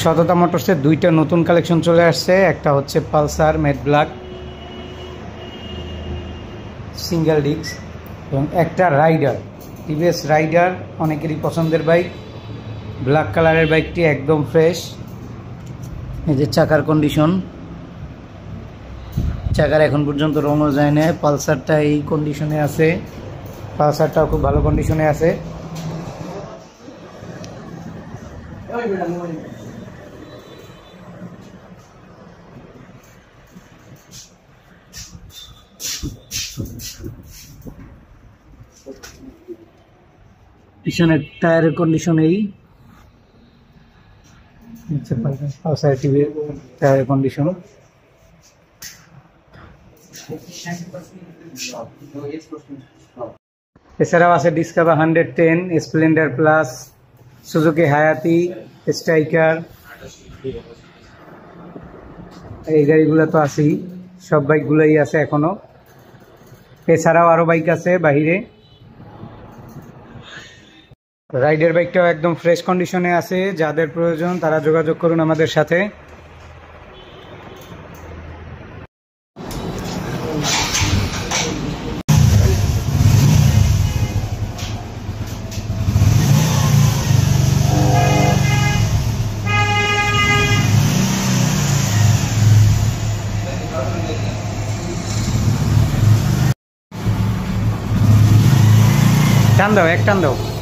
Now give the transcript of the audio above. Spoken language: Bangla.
সততা মোটরসের দুইটা নতুন কালেকশন চলে আসছে। একটা হচ্ছে Pulsar matte black single disc এবং একটা রাইডার, টিভিএস রাইডার, অনেকেরই পছন্দের বাইক। ব্ল্যাক কালারের বাইকটি একদম ফ্রেশ। এই যে চাকার কন্ডিশন, চাকার এখন পর্যন্ত রঙও যায় না। পালসারটা এই কন্ডিশনে আছে, পালসারটাও খুব ভালো কন্ডিশনে আছে। পিছনের টায়ারের কন্ডিশন এই পালসার টিভির টায়ারের কন্ডিশন। এছাড়াও আছে ডিসকভার 110, স্প্লেন্ডার প্লাস, সুজুকি হায়াতি, স্ট্রাইকার। এই গাড়িগুলো তো আছেই, সব বাইকগুলোই আছে এখনো। এছাড়াও আরো বাইক আছে বাহিরে। রাইডার বাইকটাও একদম ফ্রেশ কন্ডিশনে আছে। যাদের প্রয়োজন তারা যোগাযোগ করুন আমাদের সাথে। টান দাও, এক টান দাও।